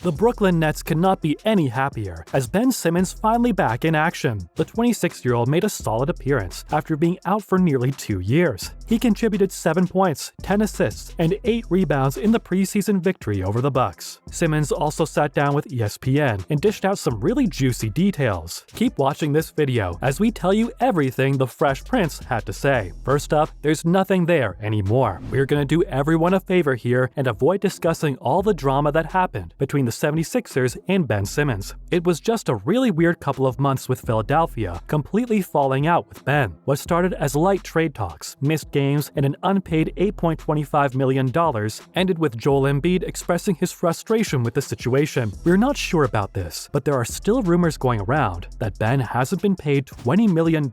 The Brooklyn Nets could not be any happier as Ben Simmons finally back in action. The 26-year-old made a solid appearance after being out for nearly 2 years. He contributed 7 points, 10 assists, and 8 rebounds in the preseason victory over the Bucks. Simmons also sat down with ESPN and dished out some really juicy details. Keep watching this video as we tell you everything the Fresh Prince had to say. First up, there's nothing there anymore. We're gonna do everyone a favor here and avoid discussing all the drama that happened between the 76ers and Ben Simmons. It was just a really weird couple of months with Philadelphia, completely falling out with Ben. What started as light trade talks, missed games, and an unpaid $8.25 million ended with Joel Embiid expressing his frustration with the situation. We're not sure about this, but there are still rumors going around that Ben hasn't been paid $20 million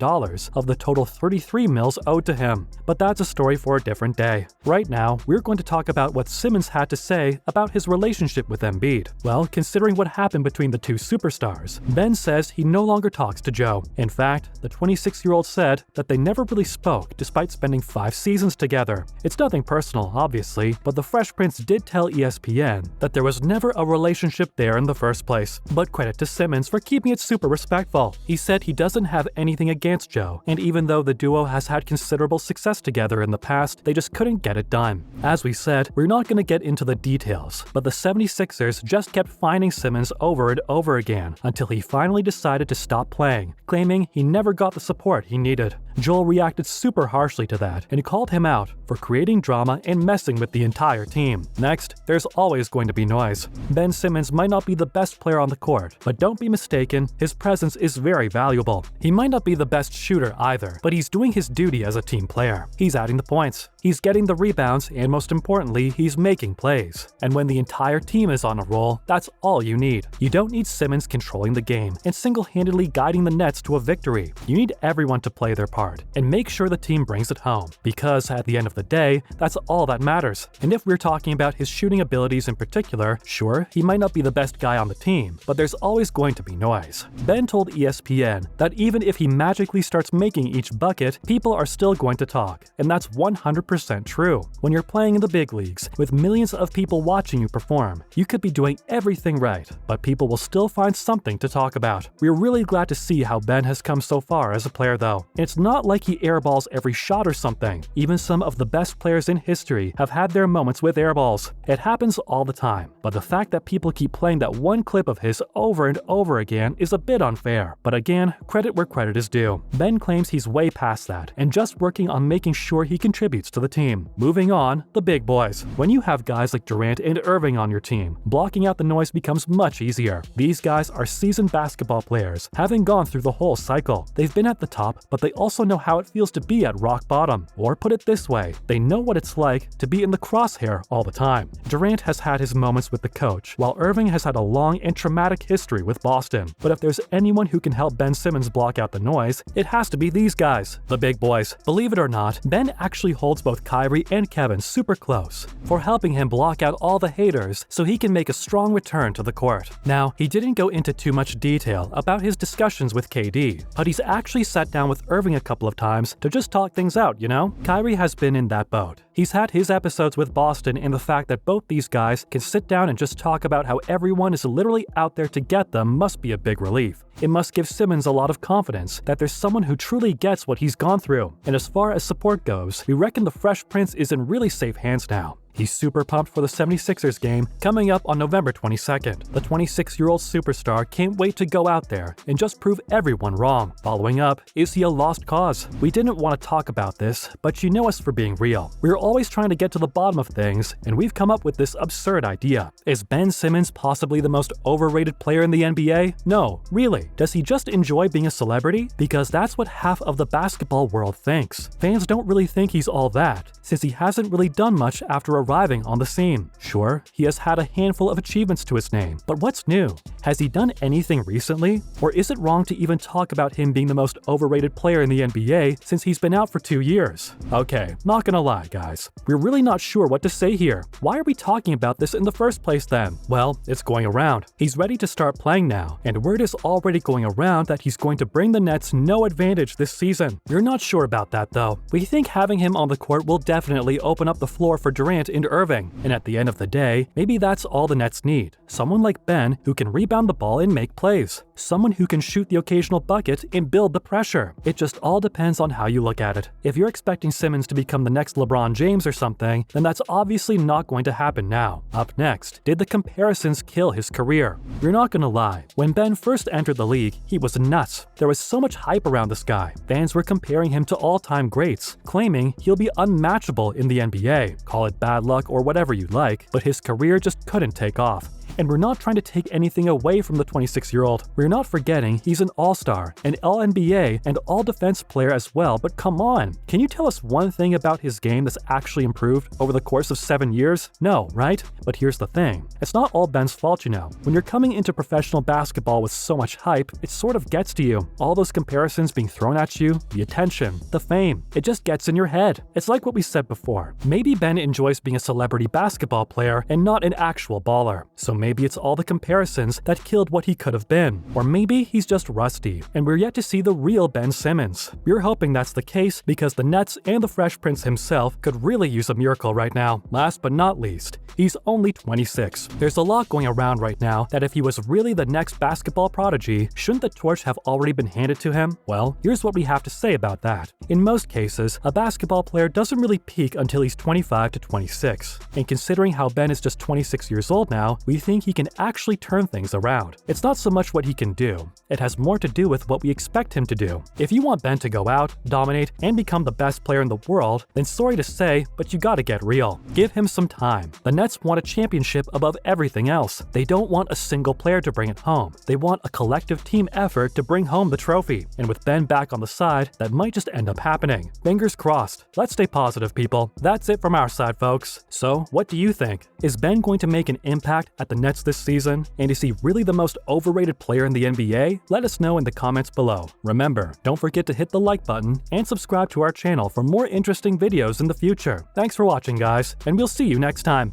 of the total $33 million owed to him. But that's a story for a different day. Right now, we're going to talk about what Simmons had to say about his relationship with Embiid. Well, considering what happened between the two superstars, Ben says he no longer talks to Joe. In fact, the 26-year-old said that they never really spoke despite spending 5 seasons together. It's nothing personal, obviously, but the Fresh Prince did tell ESPN that there was never a relationship there in the first place. But credit to Simmons for keeping it super respectful. He said he doesn't have anything against Joe, and even though the duo has had considerable success together in the past, they just couldn't get it done. As we said, we're not going to get into the details, but the 76ers just kept finding Simmons over and over again until he finally decided to stop playing, claiming he never got the support he needed. Joel reacted super harshly to that and called him out for creating drama and messing with the entire team. Next, there's always going to be noise. Ben Simmons might not be the best player on the court, but don't be mistaken, his presence is very valuable. He might not be the best shooter either, but he's doing his duty as a team player. He's adding the points, he's getting the rebounds, and most importantly, he's making plays. And when the entire team is on a roll, that's all you need. You don't need Simmons controlling the game and single-handedly guiding the Nets to a victory. You need everyone to play their part and make sure the team brings it home, because at the end of the day, that's all that matters. And if we're talking about his shooting abilities in particular, sure, he might not be the best guy on the team, but there's always going to be noise. Ben told ESPN that even if he magically starts making each bucket, people are still going to talk, and that's 100% true. When you're playing in the big leagues, with millions of people watching you perform, you could be doing everything right, but people will still find something to talk about. We're really glad to see how Ben has come so far as a player though. It's not like he airballs every shot or something. Even some of the best players in history have had their moments with airballs. It happens all the time, but the fact that people keep playing that one clip of his over and over again is a bit unfair. But again, credit where credit is due. Ben claims he's way past that and just working on making sure he contributes to the team. Moving on, the big boys. When you have guys like Durant and Irving on your team, blocking out the noise becomes much easier. These guys are seasoned basketball players, having gone through the whole cycle. They've been at the top, but they also know how it feels to be at rock bottom. Or put it this way, they know what it's like to be in the crosshair all the time. Durant has had his moments with the coach, while Irving has had a long and traumatic history with Boston. But if there's anyone who can help Ben Simmons block out the noise, it has to be these guys, the big boys. Believe it or not, Ben actually holds both Kyrie and Kevin super close for helping him block out all the haters so he can make a strong return to the court. Now, he didn't go into too much detail about his discussions with KD, but he's actually sat down with Irving a couple of times to just talk things out, you know? Kyrie has been in that boat. He's had his episodes with Boston, and the fact that both these guys can sit down and just talk about how everyone is literally out there to get them must be a big relief. It must give Simmons a lot of confidence that there's someone who truly gets what he's gone through. And as far as support goes, we reckon the Fresh Prince is in really safe hands now. He's super pumped for the 76ers game coming up on November 22nd. The 26-year-old superstar can't wait to go out there and just prove everyone wrong. Following up, is he a lost cause? We didn't want to talk about this, but you know us for being real. We're always trying to get to the bottom of things, and we've come up with this absurd idea. Is Ben Simmons possibly the most overrated player in the NBA? No, really. Does he just enjoy being a celebrity? Because that's what half of the basketball world thinks. Fans don't really think he's all that, since he hasn't really done much after arriving on the scene. Sure, he has had a handful of achievements to his name, but what's new? Has he done anything recently? Or is it wrong to even talk about him being the most overrated player in the NBA since he's been out for 2 years? Okay, not gonna lie, guys. We're really not sure what to say here. Why are we talking about this in the first place then? Well, it's going around. He's ready to start playing now, and word is already going around that he's going to bring the Nets no advantage this season. We're not sure about that though. We think having him on the court will definitely open up the floor for Durant in Irving. And at the end of the day, maybe that's all the Nets need. Someone like Ben who can rebound the ball and make plays. Someone who can shoot the occasional bucket and build the pressure. It just all depends on how you look at it. If you're expecting Simmons to become the next LeBron James or something, then that's obviously not going to happen now. Up next, did the comparisons kill his career? You're not gonna lie, when Ben first entered the league, he was nuts. There was so much hype around this guy. Fans were comparing him to all-time greats, claiming he'll be unmatchable in the NBA. Call it bad luck or whatever you like, but his career just couldn't take off. And we're not trying to take anything away from the 26-year-old. We're not forgetting he's an all-star, an All-NBA, and all-defense player as well, but come on. Can you tell us one thing about his game that's actually improved over the course of 7 years? No, right? But here's the thing. It's not all Ben's fault, you know. When you're coming into professional basketball with so much hype, it sort of gets to you. All those comparisons being thrown at you, the attention, the fame, it just gets in your head. It's like what we said before. Maybe Ben enjoys being a celebrity basketball player and not an actual baller. So maybe it's all the comparisons that killed what he could have been. Or maybe he's just rusty, and we're yet to see the real Ben Simmons. We're hoping that's the case because the Nets and the Fresh Prince himself could really use a miracle right now. Last but not least, he's only 26. There's a lot going around right now that if he was really the next basketball prodigy, shouldn't the torch have already been handed to him? Well, here's what we have to say about that. In most cases, a basketball player doesn't really peak until he's 25 to 26. And considering how Ben is just 26 years old now, we think he can actually turn things around. It's not so much what he can do. It has more to do with what we expect him to do. If you want Ben to go out, dominate, and become the best player in the world, then sorry to say, but you gotta get real. Give him some time. The Nets want a championship above everything else. They don't want a single player to bring it home. They want a collective team effort to bring home the trophy. And with Ben back on the side, that might just end up happening. Fingers crossed. Let's stay positive, people. That's it from our side, folks. So, what do you think? Is Ben going to make an impact at the Nets this season? And is he really the most overrated player in the NBA? Let us know in the comments below. Remember, don't forget to hit the like button and subscribe to our channel for more interesting videos in the future. Thanks for watching, guys, and we'll see you next time.